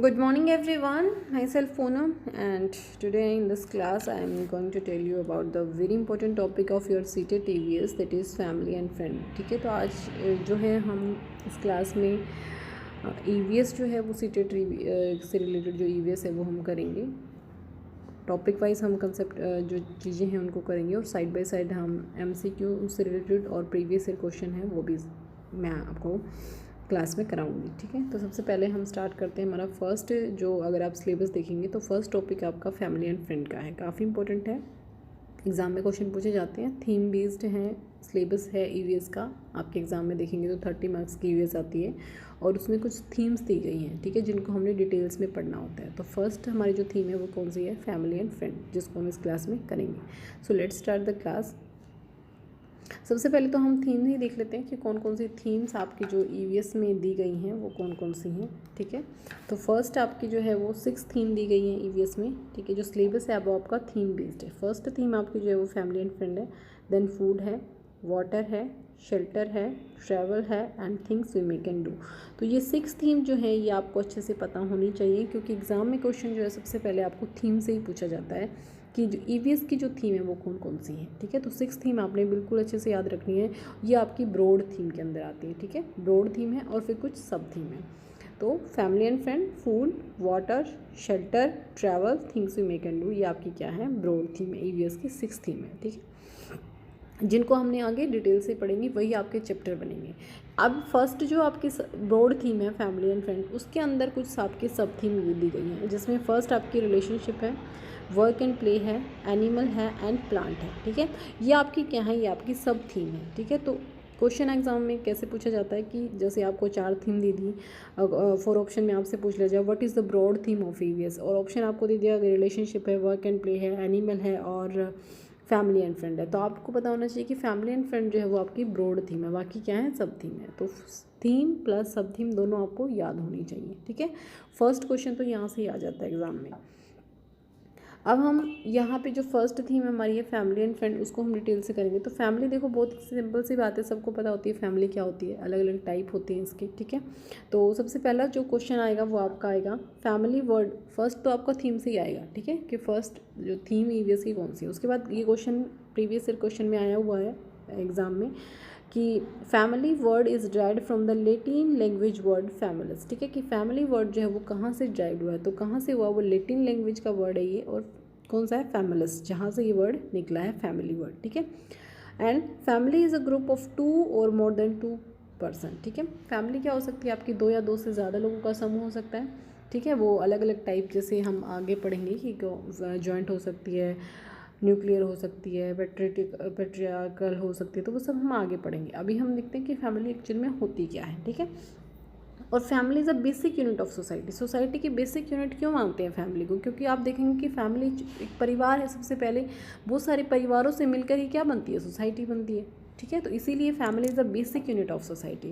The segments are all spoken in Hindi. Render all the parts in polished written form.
Good morning everyone, myself Poonam and today in this class I am going to tell you about the very important topic of your CTET EVS that is family and friend। ठीक है, तो आज जो है हम इस क्लास में EVS जो है वो CTET से रिलेटेड जो EVS है वो हम करेंगे। टॉपिक वाइज हम कंसेप्ट जो चीज़ें हैं उनको करेंगे और साइड बाय साइड हम MCQ उससे रिलेटेड और प्रीवियस ईयर क्वेश्चन है वो भी मैं आपको क्लास में कराऊंगी। ठीक है, तो सबसे पहले हम स्टार्ट करते हैं। हमारा फर्स्ट जो अगर आप सिलेबस देखेंगे तो फर्स्ट टॉपिक आपका फैमिली एंड फ्रेंड का है, काफ़ी इंपॉर्टेंट है, एग्ज़ाम में क्वेश्चन पूछे जाते हैं। थीम बेस्ड है, सिलेबस है EVS का। आपके एग्ज़ाम में देखेंगे तो 30 मार्क्स की EVS आती है और उसमें कुछ थीम्स दी गई हैं, ठीक है, जिनको हमने डिटेल्स में पढ़ना होता है। तो फर्स्ट हमारी जो थीम है वो कौन सी है? फैमिली एंड फ्रेंड, जिसको हम इस क्लास में करेंगे। So let's start the class. सबसे पहले तो हम थीम ही देख लेते हैं कि कौन कौन सी थीम्स आपकी जो EVS में दी गई हैं वो कौन कौन सी हैं। ठीक है, तो फर्स्ट आपकी जो है वो 6 थीम दी गई है EVS में। ठीक है, जो सिलेबस है वो आपका थीम बेस्ड है। फर्स्ट थीम आपकी जो है वो फैमिली एंड फ्रेंड है, देन फूड है, वाटर है, शेल्टर है, ट्रैवल है and things we may can do. तो ये 6 थीम जो है ये आपको अच्छे से पता होनी चाहिए, क्योंकि एग्ज़ाम में क्वेश्चन जो है सबसे पहले आपको थीम से ही पूछा जाता है कि जो EVS की जो थीम है वो कौन कौन सी है। ठीक है, तो 6 थीम आपने बिल्कुल अच्छे से याद रखनी है। ये आपकी ब्रॉड थीम के अंदर आती है। ठीक है, ब्रॉड थीम है और फिर कुछ सब थीम है। तो family and friend, food, water, shelter, travel, things we may can do, ये आपकी क्या है? ब्रॉड थीम है, EVS की 6 थीम है। ठीक है, जिनको हमने आगे डिटेल से पढ़ेंगे वही आपके चैप्टर बनेंगे। अब फर्स्ट जो आपकी ब्रॉड थीम है फैमिली एंड फ्रेंड, उसके अंदर कुछ आपकी सब थीम दी गई हैं, जिसमें फर्स्ट आपकी रिलेशनशिप है, वर्क एंड प्ले है, एनिमल है एंड प्लांट है। ठीक है, ये आपकी क्या है? ये आपकी सब थीम है। ठीक है, तो क्वेश्चन एग्जाम में कैसे पूछा जाता है कि जैसे आपको 4 थीम दे दी, 4 ऑप्शन में आपसे पूछ लिया जाए what is the broad theme of EVS, और ऑप्शन आपको दे दिया रिलेशनशिप है, वर्क एंड प्ले है, एनिमल है और फैमिली एंड फ्रेंड है। तो आपको पता होना चाहिए कि फैमिली एंड फ्रेंड जो है वो आपकी ब्रॉड थीम है, बाकी क्या है? सब थीम है। तो थीम प्लस सब थीम दोनों आपको याद होनी चाहिए। ठीक है, फर्स्ट क्वेश्चन तो यहाँ से ही आ जाता है एग्जाम में। अब हम यहाँ पे जो फर्स्ट थीम हमारी है फैमिली एंड फ्रेंड, उसको हम डिटेल से करेंगे। तो फैमिली देखो बहुत सिंपल सी बात है, सबको पता होती है फैमिली क्या होती है, अलग अलग टाइप होती हैं इसके। ठीक है, तो सबसे पहला जो क्वेश्चन आएगा वो आपका आएगा फैमिली वर्ड। फर्स्ट तो आपका थीम से ही आएगा। ठीक है, कि फर्स्ट जो थीम EVS की कौन सी है। उसके बाद ये क्वेश्चन प्रीवियस ईयर क्वेश्चन में आया हुआ है एग्जाम में कि family word is derived from the Latin language word familis. ठीक है, कि फैमिली वर्ड जो है वो कहाँ से ड्राइव्ड हुआ है, तो कहाँ से हुआ? वो लेटिन लैंग्वेज का वर्ड है ये, और कौन सा है? फैमिलिस, जहाँ से ये वर्ड निकला है फैमिली वर्ड। ठीक है, and family is a group of 2 और मोर देन 2 पर्सन। ठीक है, फैमिली क्या हो सकती है? आपकी 2 या 2 से ज़्यादा लोगों का समूह हो सकता है। ठीक है, वो अलग अलग टाइप, जैसे हम आगे पढ़ेंगे कि जॉइंट हो सकती है, न्यूक्लियर हो सकती है, पेट्रियार्कल हो सकती है, तो वो सब हम आगे पढ़ेंगे। अभी हम देखते हैं कि फैमिली एक्चुअल में होती क्या है। ठीक है, और family is a basic unit of society. Society की बेसिक यूनिट क्यों मानते हैं फैमिली को? क्योंकि आप देखेंगे कि फैमिली एक परिवार है। सबसे पहले बहुत सारे परिवारों से मिलकर ही क्या बनती है? सोसाइटी बनती है। ठीक है, तो इसीलिए family is the basic unit of society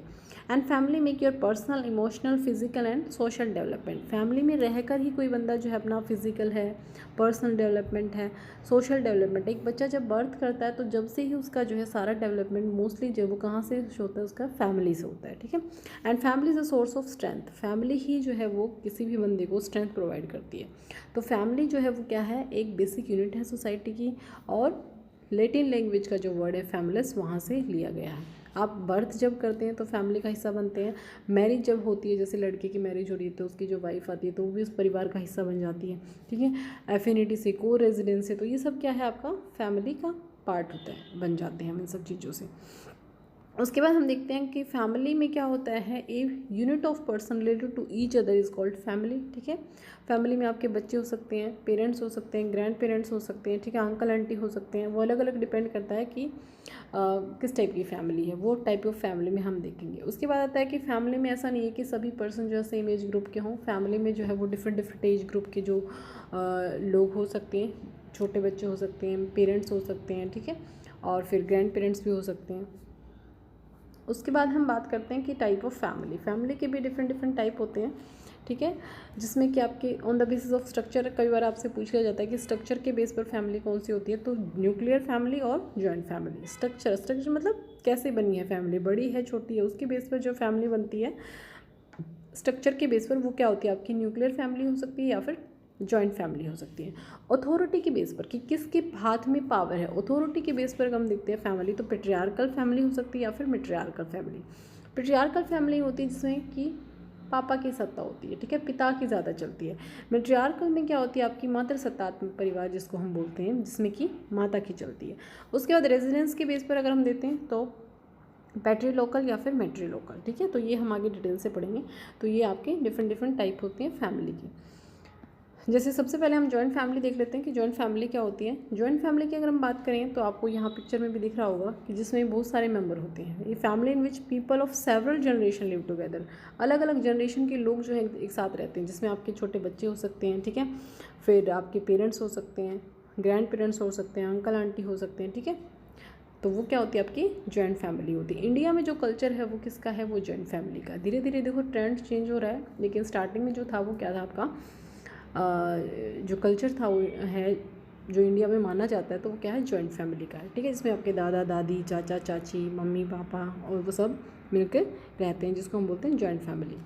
and family make your personal, emotional, physical and social development. Family में रहकर ही कोई बंदा जो है अपना फिजिकल है, पर्सनल डेवलपमेंट है, सोशल डेवलपमेंट। एक बच्चा जब बर्थ करता है तो जब से ही उसका जो है सारा डेवलपमेंट मोस्टली जो वो कहाँ से होता है? उसका फैमिली से होता है। ठीक है, and family is a source of strength. Family ही जो है वो किसी भी बंदे को स्ट्रेंथ प्रोवाइड करती है। तो फैमिली जो है वो क्या है? एक बेसिक यूनिट है सोसाइटी की, और लेटिन लैंग्वेज का जो वर्ड है फैमिलिस वहाँ से लिया गया है। आप बर्थ जब करते हैं तो फैमिली का हिस्सा बनते हैं। मैरिज जब होती है, जैसे लड़के की मैरिज हो रही है तो उसकी जो वाइफ आती है तो वो भी उस परिवार का हिस्सा बन जाती है। ठीक है, एफिनिटी से, को रेजिडेंस से, तो ये सब क्या है? आपका फैमिली का पार्ट होता है, बन जाते हैं हम इन सब चीज़ों से। उसके बाद हम देखते हैं कि फैमिली में क्या होता है? A unit of person related to each other is called family. ठीक है, फैमिली में आपके बच्चे हो सकते हैं, पेरेंट्स हो सकते हैं, ग्रैंड पेरेंट्स हो सकते हैं, ठीक है, अंकल आंटी हो सकते हैं। वो अलग अलग डिपेंड करता है कि किस टाइप की फैमिली है, वो टाइप ऑफ फैमिली में हम देखेंगे। उसके बाद आता है कि फैमिली में ऐसा नहीं है कि सभी पर्सन जो है सेम एज ग्रुप के हों। फैमिली में जो है वो डिफरेंट डिफरेंट एज ग्रुप के जो लोग हो सकते हैं, छोटे बच्चे हो सकते हैं, पेरेंट्स हो सकते हैं, ठीक है, और फिर ग्रैंड पेरेंट्स भी हो सकते हैं। उसके बाद हम बात करते हैं कि टाइप ऑफ फैमिली। फैमिली के भी डिफरेंट डिफरेंट टाइप होते हैं। ठीक है, जिसमें कि आपके on the basis of structure, कई बार आपसे पूछ लिया जाता है कि स्ट्रक्चर के बेस पर फैमिली कौन सी होती है, तो न्यूक्लियर फैमिली और जॉइंट फैमिली। स्ट्रक्चर मतलब कैसे बनी है फैमिली, बड़ी है छोटी है, उसके बेस पर जो फैमिली बनती है स्ट्रक्चर के बेस पर वो क्या होती है, आपकी न्यूक्लियर फैमिली हो सकती है या फिर जॉइंट फैमिली हो सकती है। अथॉरिटी के बेस पर कि किसके हाथ में पावर है, अथॉरिटी के बेस पर हम देखते हैं फैमिली, तो पेट्रियार्कल फैमिली हो सकती है या फिर मैट्रियार्कल फैमिली। पेट्रियार्कल फैमिली होती है जिसमें कि पापा की सत्ता होती है, ठीक है, पिता की ज़्यादा चलती है। मैट्रियार्कल में क्या होती है, आपकी मातृ सत्तात्मक परिवार जिसको हम बोलते हैं, जिसमें कि माता की चलती है। उसके बाद रेजिडेंस के बेस पर अगर हम देते हैं तो पैट्रीलोकल या फिर मैट्रीलोकल, ठीक है, तो ये हम आगे डिटेल से पढ़ेंगे। तो ये आपके डिफरेंट टाइप होती हैं फैमिली की। जैसे सबसे पहले हम जॉइंट फैमिली देख लेते हैं कि जॉइंट फैमिली क्या होती है। जॉइंट फैमिली की अगर हम बात करें तो आपको यहाँ पिक्चर में भी दिख रहा होगा कि जिसमें बहुत सारे मेंबर होते हैं। ये family in which people of several generation live together, अलग अलग जनरेशन के लोग जो है एक साथ रहते हैं, जिसमें आपके छोटे बच्चे हो सकते हैं, ठीक है, फिर आपके पेरेंट्स हो सकते हैं, ग्रैंड पेरेंट्स हो सकते हैं, अंकल आंटी हो सकते हैं, ठीक है, तो वो क्या होती है, आपकी जॉइंट फैमिली होती है। इंडिया में जो कल्चर है वो किसका है, वो जॉइंट फैमिली का। धीरे धीरे देखो ट्रेंड चेंज हो रहा है, लेकिन स्टार्टिंग में जो था वो क्या था, आपका जो कल्चर था वो है, जो इंडिया में माना जाता है, तो वो क्या है, जॉइंट फैमिली का है, ठीक है, जिसमें आपके दादा दादी, चाचा चाची, मम्मी पापा और वो सब मिलकर रहते हैं, जिसको हम बोलते हैं जॉइंट फैमिली।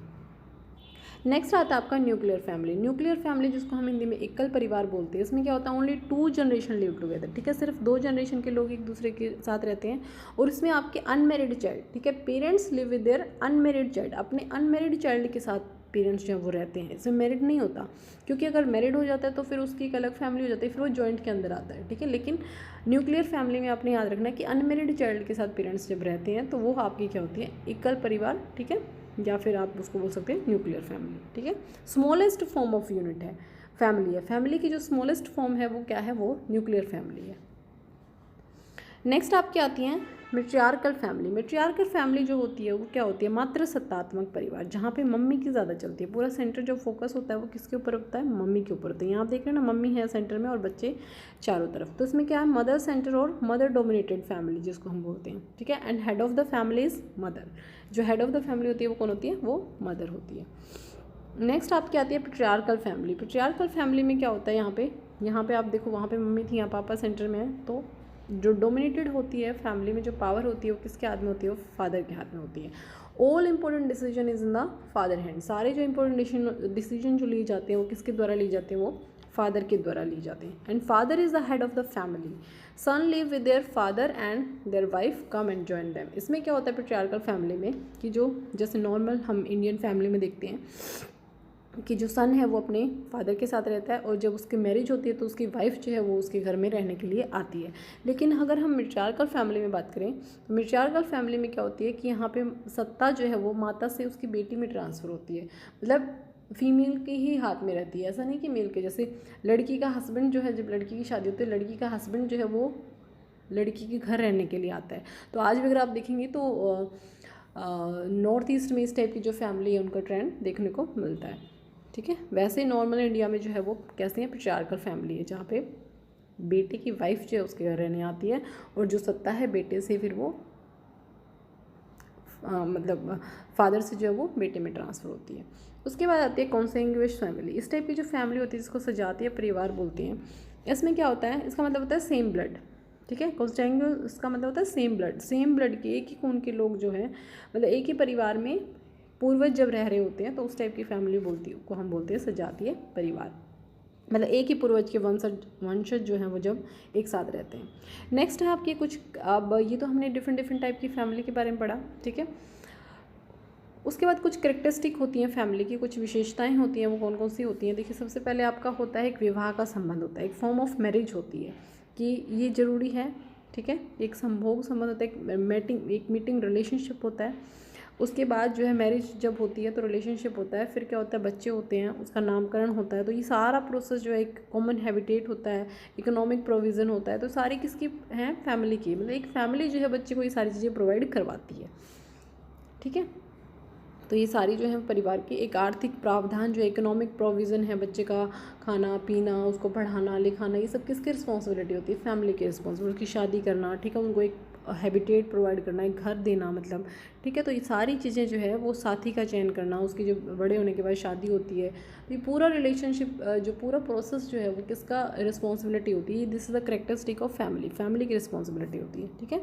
नेक्स्ट आता है आपका न्यूक्लियर फैमिली। न्यूक्लियर फैमिली जिसको हम हिंदी में एकल परिवार बोलते हैं, इसमें क्या होता है, ओनली 2 जनरेशन लिव टुगेदर, ठीक है, सिर्फ 2 जनरेशन के लोग एक दूसरे के साथ रहते हैं। और इसमें आपके अनमेरिड चाइल्ड, ठीक है, parents live with there unmarried child, अपने अनमेरिड चाइल्ड के साथ पेरेंट्स जो है वो रहते हैं। इसमें मैरिड नहीं होता, क्योंकि अगर मैरिड हो जाता है तो फिर उसकी एक अलग फैमिली हो जाती है, फिर वो जॉइंट के अंदर आता है, ठीक है। लेकिन न्यूक्लियर फैमिली में आपने याद रखना है कि अनमेरिड चाइल्ड के साथ पेरेंट्स जब रहते हैं तो वो आपकी क्या होती है, एकल परिवार, ठीक है, या फिर आप उसको बोल सकते हैं न्यूक्लियर फैमिली, ठीक है। स्मॉलेस्ट फॉर्म ऑफ यूनिट है फैमिली है, फैमिली की जो स्मॉलेस्ट फॉर्म है वो क्या है, वो न्यूक्लियर फैमिली है। नेक्स्ट आपकी आती हैं मैट्रियार्कल फैमिली। मैट्रियार्कल फैमिली जो होती है वो क्या होती है, मातृ सत्तात्मक परिवार, जहाँ पे मम्मी की ज़्यादा चलती है। पूरा सेंटर जो फोकस होता है वो किसके ऊपर होता है, मम्मी के ऊपर होता है। यहाँ आप देख रहे हैं ना, मम्मी है सेंटर में और बच्चे चारों तरफ। तो इसमें क्या है, मदर सेंटर और मदर डोमिनेटेड फैमिली जिसको हम बोलते हैं, ठीक है। And head of the family is mother, जो हेड ऑफ द फैमिली होती है वो कौन होती है, वो मदर होती है। नेक्स्ट आपकी आती है पेट्रियार्कल फैमिली। पेट्रियार्कल फैमिली में क्या होता है, यहाँ पे आप देखो, वहाँ पे मम्मी थी, यहाँ पापा सेंटर में है, तो जो डोमिनेटेड होती है फैमिली में, जो पावर होती है वो किसके हाथ में होती है, वो फादर के हाथ में होती है। All important decision is in the father hand, सारे जो इंपॉर्टेंट डिसीजन जो लिए जाते हैं वो किसके द्वारा लिए जाते हैं, वो फादर के द्वारा लिए जाते हैं। And father is the head of the family, son live with their father and their wife come and join them. इसमें क्या होता है पेट्रियार्कल फैमिली में कि जो जैसे नॉर्मल हम इंडियन फैमिली में देखते हैं कि जो सन है वो अपने फादर के साथ रहता है, और जब उसकी मैरिज होती है तो उसकी वाइफ जो है वो उसके घर में रहने के लिए आती है। लेकिन अगर हम मैट्रियार्कल फैमिली में बात करें तो मैट्रियार्कल फैमिली में क्या होती है कि यहाँ पे सत्ता जो है वो माता से उसकी बेटी में ट्रांसफ़र होती है, मतलब फीमेल के ही हाथ में रहती है। ऐसा नहीं कि मेल के, जैसे लड़की का हस्बैंड जो है, जब लड़की की शादी होती है, लड़की का हस्बैंड जो है वो लड़की के घर रहने के लिए आता है। तो आज भी अगर आप देखेंगे तो नॉर्थ ईस्ट में इस टाइप की जो फैमिली है उनका ट्रेंड देखने को मिलता है, ठीक है। वैसे नॉर्मल इंडिया में जो है वो कैसे हैं, पेट्रियार्कल फैमिली है, जहाँ पे बेटे की वाइफ जो है उसके घर रहने आती है, और जो सत्ता है बेटे से फिर वो मतलब फादर से जो है वो बेटे में ट्रांसफ़र होती है। उसके बाद आती है कॉन्सेंग्युइश फैमिली। इस टाइप की जो फैमिली होती है जिसको सजातीय परिवार बोलते हैं, इसमें क्या होता है, इसका मतलब होता है सेम ब्लड, ठीक है। कॉन्सेंग्युइश इसका मतलब होता है सेम ब्लड के, एक ही खून के लोग जो है, मतलब एक ही परिवार में पूर्वज जब रह रहे होते हैं, तो उस टाइप की फैमिली को हम बोलते हैं सजातीय परिवार, मतलब एक ही पूर्वज के वंशज जो हैं वो जब एक साथ रहते हैं। नेक्स्ट है आपकी कुछ, अब ये तो हमने डिफरेंट टाइप की फैमिली के बारे में पढ़ा, ठीक है। उसके बाद कुछ करेक्टरिस्टिक होती हैं फैमिली की, कुछ विशेषताएं होती हैं, वो कौन कौन सी होती हैं। देखिए सबसे पहले आपका होता है एक विवाह का संबंध होता है, एक फॉर्म ऑफ मैरिज होती है कि ये ज़रूरी है, ठीक है। एक संभोग संबंध होता है, एक मीटिंग रिलेशनशिप होता है। उसके बाद जो है मैरिज जब होती है तो रिलेशनशिप होता है, फिर क्या होता है, बच्चे होते हैं, उसका नामकरण होता है। तो ये सारा प्रोसेस जो है, एक कॉमन हैबिटेट होता है, इकोनॉमिक प्रोविज़न होता है, तो सारी किसकी हैं, फैमिली की। मतलब एक फैमिली जो है बच्चे को ये सारी चीज़ें प्रोवाइड करवाती है, ठीक है। तो ये सारी जो है परिवार की एक आर्थिक प्रावधान, जो इकोनॉमिक प्रोविज़न है, बच्चे का खाना पीना, उसको पढ़ाना लिखाना, ये सब किसकी रिस्पॉन्सिबिलिटी होती है, फैमिली की रिस्पॉन्सिबिलिटी। उसकी शादी करना, ठीक है, उनको एक हैबिटेट प्रोवाइड करना, एक घर देना, मतलब ठीक है। तो ये सारी चीज़ें जो है वो साथी का चयन करना, उसकी जो बड़े होने के बाद शादी होती है, तो ये पूरा रिलेशनशिप जो पूरा प्रोसेस जो है वो किसका रिस्पॉन्सिबिलिटी होती है। This is the characteristic of family की रिस्पॉन्सिबिलिटी होती है, ठीक है।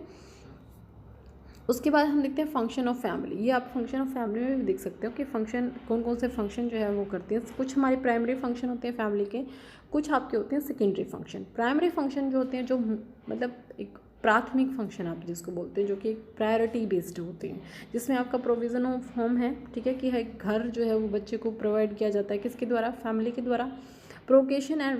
उसके बाद हम देखते हैं फंक्शन ऑफ फैमिली। ये आप फंक्शन ऑफ फैमिली में भी देख सकते हो कि फंक्शन कौन कौन से फंक्शन जो है वो करते हैं। कुछ हमारे प्राइमरी फंक्शन होते हैं फैमिली के, कुछ आपके होते हैं सेकेंडरी फंक्शन। प्राइमरी फंक्शन जो होते हैं, जो मतलब एक प्राथमिक फंक्शन आप जिसको बोलते हैं, जो कि एक प्रायोरिटी बेस्ड होते हैं, जिसमें आपका प्रोविज़न ऑफ होम है, ठीक है, कि घर जो है वो बच्चे को प्रोवाइड किया जाता है किसके द्वारा, फैमिली के द्वारा। प्रोकेशन and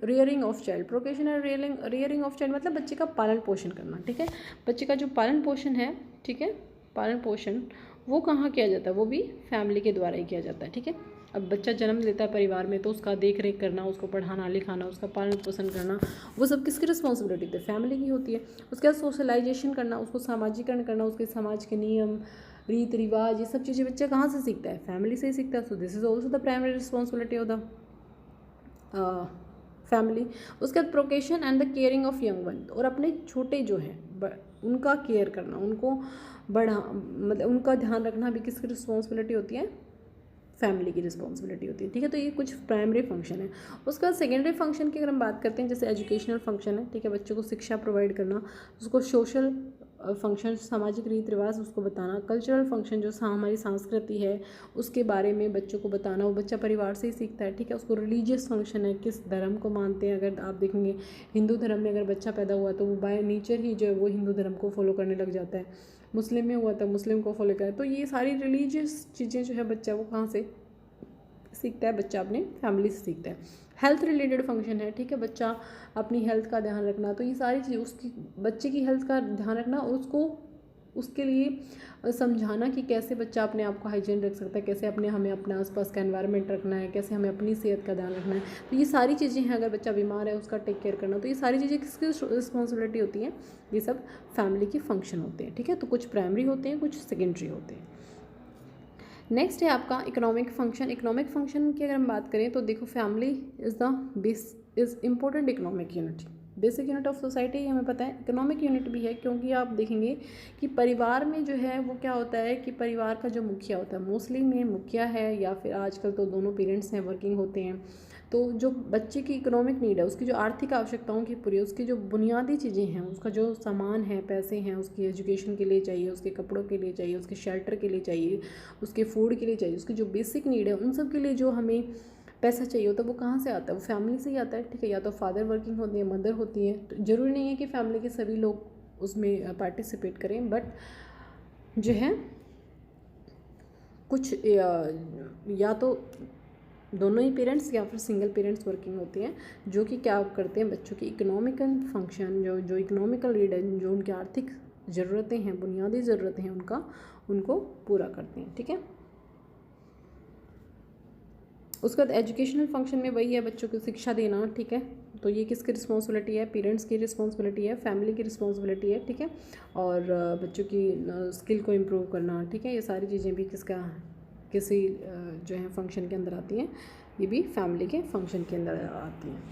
rearing of child, प्रोकेशन and rearing of child मतलब बच्चे का पालन पोषण करना, ठीक है। बच्चे का जो पालन पोषण है, ठीक है, पालन पोषण वो कहाँ किया जाता है, वो भी फैमिली के द्वारा ही किया जाता है, ठीक है। अब बच्चा जन्म लेता है परिवार में, तो उसका देख रेख करना, उसको पढ़ाना लिखाना, उसका पालन पोषण करना, वो सब किसकी रिस्पॉन्सिबिलिटी होती है, फैमिली की होती है। उसके बाद सोशलाइजेशन करना, उसको सामाजिकरण करना, उसके समाज के नियम रीति रिवाज ये सब चीज़ें बच्चा कहाँ से सीखता है, फैमिली से ही सीखता है। So this is also the primary responsibility of the family. उसके बाद प्रोकेशन and the caring of young one, और अपने छोटे जो हैं उनका केयर करना, उनको बढ़ा मतलब उनका ध्यान रखना भी किसकी रिस्पॉन्सिबिलिटी होती है, फैमिली की रिस्पॉन्सिबिलिटी होती है, ठीक है। तो ये कुछ प्राइमरी फंक्शन है। उसके बाद सेकेंडरी फंक्शन की अगर हम बात करते हैं, जैसे एजुकेशनल फंक्शन है, ठीक है, बच्चों को शिक्षा प्रोवाइड करना, उसको सोशल फंक्शन सामाजिक रीति रिवाज उसको बताना, कल्चरल फंक्शन जो हमारी संस्कृति है उसके बारे में बच्चों को बताना, वो बच्चा परिवार से ही सीखता है, ठीक है। उसको रिलीजियस फंक्शन है, किस धर्म को मानते हैं, अगर आप देखेंगे हिंदू धर्म में अगर बच्चा पैदा हुआ तो वो बाय नेचर ही जो है वो हिंदू धर्म को फॉलो करने लग जाता है, मुस्लिम में हुआ तो मुस्लिम को फॉलो करे। तो ये सारी रिलीजियस चीज़ें जो है बच्चा वो कहाँ से सीखता है, बच्चा अपने फैमिली से सीखता है। हेल्थ रिलेटेड फंक्शन है, ठीक है, बच्चा अपनी हेल्थ का ध्यान रखना, तो ये सारी चीज़ उसकी बच्चे की हेल्थ का ध्यान रखना, उसको उसके लिए समझाना कि कैसे बच्चा अपने आप को हाइजीन रख सकता है, कैसे हमें अपने आसपास का एनवायरनमेंट रखना है, कैसे हमें अपनी सेहत का ध्यान रखना है। तो ये सारी चीज़ें हैं, अगर बच्चा बीमार है उसका टेक केयर करना, तो ये सारी चीज़ें किसकी रिस्पॉन्सिबिलिटी होती हैं, ये सब फैमिली के फंक्शन होते हैं, ठीक है। तो कुछ प्राइमरी होते हैं, कुछ सेकेंडरी होते हैं। नेक्स्ट है आपका इकोनॉमिक फंक्शन। इकोनॉमिक फंक्शन की अगर हम बात करें तो देखो, family is the base is important economic unit, basic unit of society, ये हमें पता है। इकोनॉमिक यूनिट भी है क्योंकि आप देखेंगे कि परिवार में जो है वो क्या होता है कि परिवार का जो मुखिया होता है, मोस्टली में मुखिया है या फिर आजकल तो दोनों पेरेंट्स हैं वर्किंग होते हैं, तो जो बच्चे की इकोनॉमिक नीड है, उसकी जो आर्थिक आवश्यकताओं की पूरी, उसकी जो बुनियादी चीज़ें हैं, उसका जो सामान है, पैसे हैं, उसकी एजुकेशन के लिए चाहिए, उसके कपड़ों के लिए चाहिए, उसके शेल्टर के लिए चाहिए, उसके फूड के लिए चाहिए, उसकी जो बेसिक नीड है, उन सब के लिए जो हमें पैसा चाहिए होता है वो कहाँ से आता है, वो फैमिली से ही आता है, ठीक है। या तो फादर वर्किंग होती है, मदर होती है, तो ज़रूरी नहीं है कि फैमिली के सभी लोग उसमें पार्टिसिपेट करें, बट जो है कुछ या तो दोनों ही पेरेंट्स या फिर सिंगल पेरेंट्स वर्किंग होते हैं, जो कि क्या करते हैं, बच्चों की इकोनॉमिकल फंक्शन जो इकोनॉमिकल नीड है, जो उनकी आर्थिक ज़रूरतें हैं, बुनियादी ज़रूरतें हैं उनको पूरा करते हैं, ठीक है। उसके बाद एजुकेशनल फंक्शन में वही है, बच्चों को शिक्षा देना, ठीक है। तो ये किसकी रिस्पॉन्सिबिलिटी है, पेरेंट्स की रिस्पॉन्सिबिलिटी है, फैमिली की रिस्पॉन्सिबिलिटी है, ठीक है। और बच्चों की स्किल को इम्प्रूव करना, ठीक है, ये सारी चीज़ें भी किसी जो है फंक्शन के अंदर आती हैं, ये भी फैमिली के फंक्शन के अंदर आती हैं।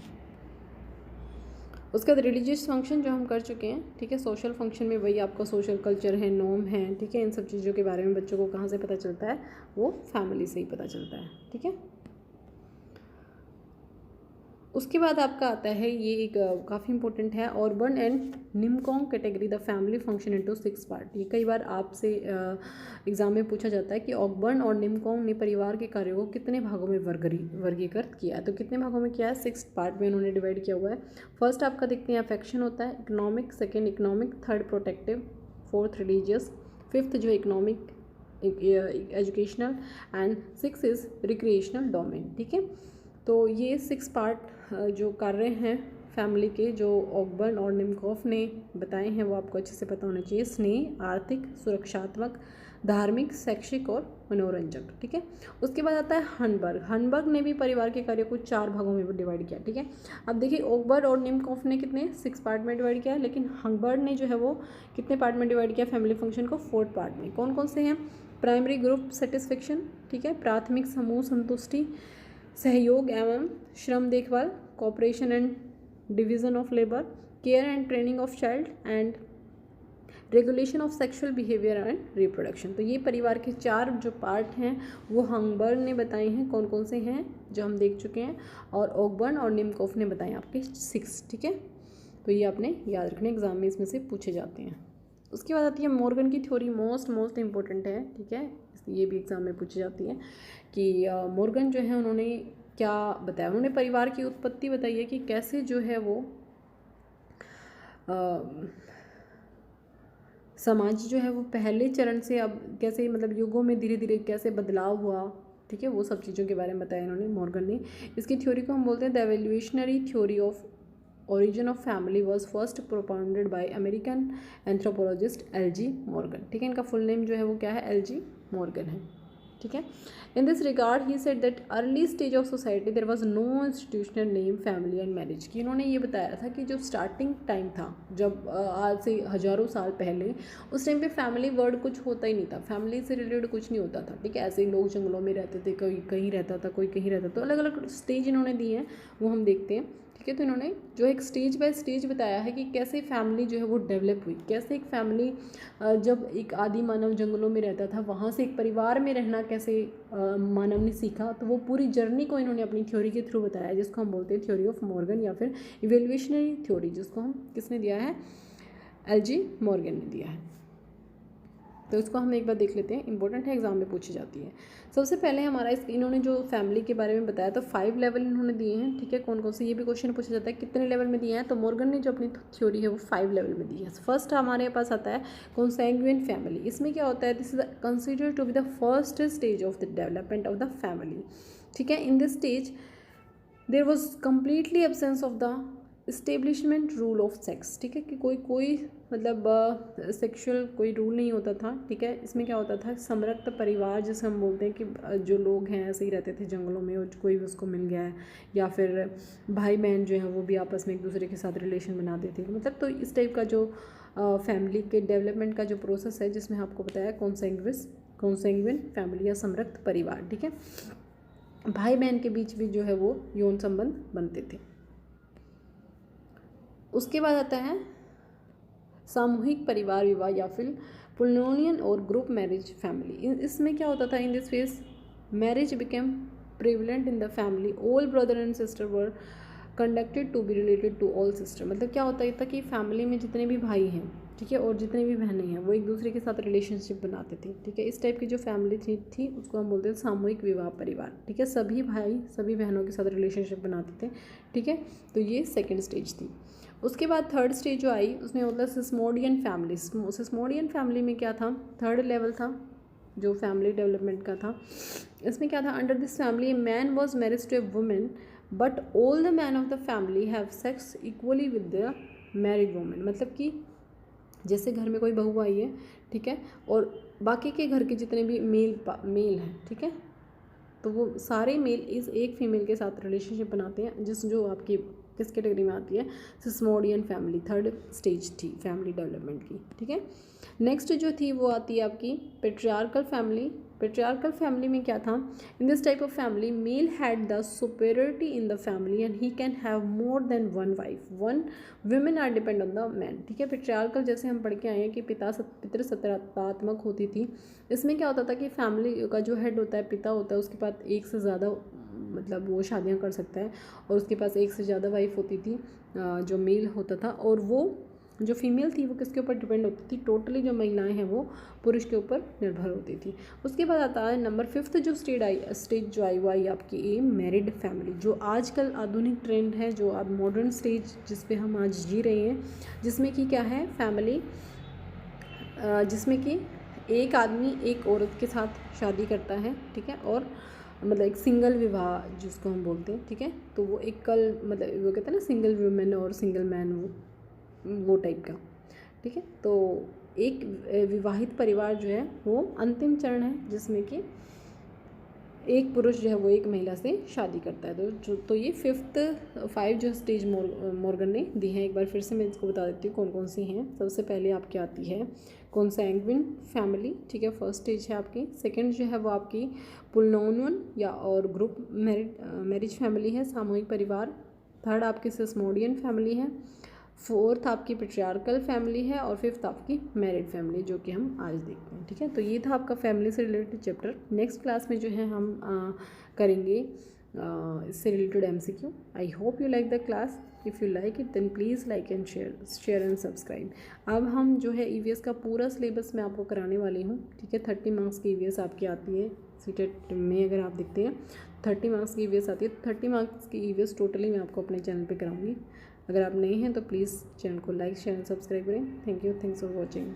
उसके बाद रिलीजियस फंक्शन जो हम कर चुके हैं, ठीक है। सोशल फंक्शन में वही आपका सोशल कल्चर है, नॉर्म है, ठीक है, इन सब चीज़ों के बारे में बच्चों को कहाँ से पता चलता है, वो फैमिली से ही पता चलता है, ठीक है। उसके बाद आपका आता है, ये एक काफ़ी इंपॉर्टेंट है, Ogburn and Nimkoff category the family function into 6 part. ये कई बार आपसे एग्जाम में पूछा जाता है कि ऑर्बन और निमकोंग ने परिवार के कार्यों को कितने भागों में वर्गीकृत किया है, तो कितने भागों में किया है, 6 पार्ट में उन्होंने डिवाइड किया हुआ है। फर्स्ट आपका देखते हैं अफेक्शन होता है, economic, second economic, third protective, fourth religious, fifth जो economic educational and 6 is recreational domain, ठीक है। तो ये 6 पार्ट जो कार्य हैं फैमिली के, जो ऑकबर्न और निमकोफ ने बताए हैं, वो आपको अच्छे से पता होना चाहिए। स्नेह, आर्थिक, सुरक्षात्मक, धार्मिक, शैक्षिक और मनोरंजक, ठीक है। उसके बाद आता है हनबर्ग ने भी परिवार के कार्यों को 4 भागों में डिवाइड किया, ठीक है। अब देखिए ऑकबर्न और निमकोफ ने कितने 6 पार्ट में डिवाइड किया है, लेकिन हनबर्ग ने जो है वो कितने पार्ट में डिवाइड किया फैमिली फंक्शन को, 4 पार्ट में। कौन कौन से हैं, प्राइमरी ग्रुप सेटिस्फेक्शन, ठीक है, प्राथमिक समूह संतुष्टि, सहयोग एवं श्रम देखभाल, cooperation and division of labour, care and training of child and regulation of sexual behaviour and reproduction. तो ये परिवार के 4 जो पार्ट हैं वो हंगबर्ग ने बताए हैं, कौन कौन से हैं जो हम देख चुके हैं, और ऑकबर्न और निमकोफ ने बताए आपके 6, ठीक है। तो ये आपने याद रखने, एग्जाम में इसमें से पूछे जाते हैं। उसके बाद आती है मॉर्गन की थ्योरी, मोस्ट इम्पोर्टेंट है, ठीक है, ये भी एग्जाम में पूछी जाती है कि मॉर्गन जो है उन्होंने क्या बताया, उन्होंने परिवार की उत्पत्ति बताई है कि कैसे जो है वो समाज जो है वो पहले चरण से अब कैसे मतलब युगों में धीरे धीरे कैसे बदलाव हुआ, ठीक है, वो सब चीज़ों के बारे में बताया इन्होंने मॉर्गन ने। इसकी थ्योरी को हम बोलते हैं the evolutionary theory of origin of family was first propounded by American anthropologist L.G. Morgan, ठीक है, इनका फुल नेम जो है वो क्या है, L.G. Morgan है, ठीक है। In this regard he said that early stage of society there was no institutional name family and marriage की। इन्होंने ये बताया था कि जो स्टार्टिंग टाइम था जब आज से हज़ारों साल पहले, उस टाइम पे फैमिली वर्ड कुछ होता ही नहीं था, फैमिली से रिलेटेड कुछ नहीं होता था, ठीक है। ऐसे ही लोग जंगलों में रहते थे, कोई कहीं रहता था, कोई कहीं रहता था, तो अलग अलग स्टेज इन्होंने दी हैं, वो हम देखते हैं, ठीक है। तो इन्होंने जो एक स्टेज बाय स्टेज बताया है कि कैसे फैमिली जो है वो डेवलप हुई, कैसे एक फैमिली जब एक आदि मानव जंगलों में रहता था, वहाँ से एक परिवार में रहना कैसे मानव ने सीखा, तो वो पूरी जर्नी को इन्होंने अपनी थ्योरी के थ्रू बताया, जिसको हम बोलते हैं थ्योरी ऑफ मॉर्गन या फिर इवैल्यूएशनरी थ्योरी, जिसको हम किसने दिया है, L.G. मॉर्गन ने दिया है। तो इसको हम एक बार देख लेते हैं, इंपॉर्टेंट है, एग्जाम में पूछी जाती है। सबसे पहले हमारा इन्होंने जो फैमिली के बारे में बताया तो 5 लेवल इन्होंने दिए हैं, ठीक है। कौन कौन से, ये भी क्वेश्चन पूछा जाता है कितने लेवल में दिए हैं, तो मॉर्गन ने जो अपनी थ्योरी है वो 5 लेवल में दी है। फर्स्ट हमारे पास आता है कॉन्सैंग्यूइन फैमिली। इसमें क्या होता है, this is considered to be the first stage of the development of the family, ठीक है। In this stage there was completely absence of the establishment rule of sex, ठीक है, कि कोई मतलब सेक्सुअल कोई रूल नहीं होता था, ठीक है। इसमें क्या होता था, समृद्ध परिवार जिसे हम बोलते हैं कि जो लोग हैं ऐसे ही रहते थे जंगलों में, और कोई भी उसको मिल गया है, या फिर भाई बहन जो है वो भी आपस में एक दूसरे के साथ रिलेशन बनाते थे, मतलब तो इस टाइप का जो फैमिली के डेवलपमेंट का जो प्रोसेस है, जिसमें आपको बताया कॉन्सैंग्यूइन फैमिली या समृद्ध परिवार, ठीक है। भाई बहन के बीच भी जो है वो यौन संबंध बनते थे। उसके बाद आता है सामूहिक परिवार विवाह या फिर पोलिनोनियन और ग्रुप मैरिज फैमिली। इसमें क्या होता था, in this phase marriage became prevalent in the family, all brother and sister were conducted to be related to all sister. मतलब क्या होता था कि फैमिली में जितने भी भाई हैं, ठीक है, और जितने भी बहनें हैं, वो एक दूसरे के साथ रिलेशनशिप बनाते थे, ठीक है। इस टाइप की जो फैमिली थी उसको हम बोलते हैं सामूहिक विवाह परिवार, ठीक है। सभी भाई सभी बहनों के साथ रिलेशनशिप बनाते थे, ठीक है। तो ये सेकेंड स्टेज थी। उसके बाद थर्ड स्टेज जो आई उसमें मतलब सिस्मोडियन फैमिली। सिस्मोडियन फैमिली में क्या था, थर्ड लेवल था जो फैमिली डेवलपमेंट का था। इसमें क्या था, under this family man was marriage to a women but all the man of the family have sex equally with the married women. मतलब कि जैसे घर में कोई बहू आई है, ठीक है, और बाकी के घर के जितने भी मेल हैं, ठीक है, तो वो सारे मेल इस एक फीमेल के साथ रिलेशनशिप बनाते हैं, जो आपकी किस कैटेगरी में आती है, सिस्मोडियन फैमिली, थर्ड स्टेज थी फैमिली डेवलपमेंट की, ठीक है। नेक्स्ट जो थी वो आती है आपकी पेट्रियार्कल फैमिली। पेट्रियार्कल फैमिली में क्या था, in this type of family male had the superiority in the family and he can have more than one wife, one women are depend on the man, ठीक है। पेट्रियार्कल जैसे हम पढ़ के आए हैं कि पितृसत्तात्मक होती थी। इसमें क्या होता था कि फैमिली का जो हेड होता है, पिता होता है, उसके पास एक से ज़्यादा मतलब वो शादियां कर सकता है, और उसके पास एक से ज़्यादा वाइफ होती थी, जो मेल होता था, और वो जो फीमेल थी वो किसके ऊपर डिपेंड होती थी, टोटली जो महिलाएं हैं वो पुरुष के ऊपर निर्भर होती थी। उसके बाद आता है नंबर 5 जो स्टेज जो आई वो आई आपकी ए मैरिड फैमिली, जो आजकल आधुनिक ट्रेंड है, जो अब मॉडर्न स्टेज जिस पे हम आज जी रहे हैं, जिसमें कि क्या है फैमिली, जिसमें कि एक आदमी एक औरत के साथ शादी करता है, ठीक है, और मतलब एक सिंगल विवाह जिसको हम बोलते हैं, ठीक है। तो वो एक मतलब वो कहते हैं ना सिंगल वुमेन और सिंगल मैन, वो टाइप का, ठीक है। तो एक विवाहित परिवार जो है वो अंतिम चरण है, जिसमें कि एक पुरुष जो है वो एक महिला से शादी करता है। तो ये 5 जो स्टेज मॉर्गन ने दी है। एक बार फिर से मैं इसको बता देती हूँ कौन कौन सी हैं। सबसे पहले आपकी आती है कॉन्सैंग्यूइन फैमिली, ठीक है, फर्स्ट स्टेज है आपकी। सेकंड जो है वो आपकी पोलिनोनियन या और ग्रुप मैरिज फैमिली है, सामूहिक परिवार। थर्ड आपकी सिस्मोडियन फैमिली है। फोर्थ आपकी पेट्रियार्कल फैमिली है, और फिफ्थ आपकी मैरिड फैमिली, जो कि हम आज देखते हैं, ठीक है। तो ये था आपका फैमिली से रिलेटेड चैप्टर। नेक्स्ट क्लास में जो है हम करेंगे इससे related MCQ। I hope you like the class. If you like it then please like and share and subscribe. अब हम जो है EVS का पूरा सिलेबस मैं आपको कराने वाली हूँ, ठीक है। 30 मार्क्स की EVS आपकी आती है सीटेट में, अगर आप देखते हैं 30 मार्क्स की EVS आती है। 30 मार्क्स की EVS टोटली मैं आपको अपने चैनल पे कराऊंगी। अगर आप नए हैं तो प्लीज़ चैनल को लाइक शेयर एंड सब्सक्राइब करें। Thank you, thanks for watching.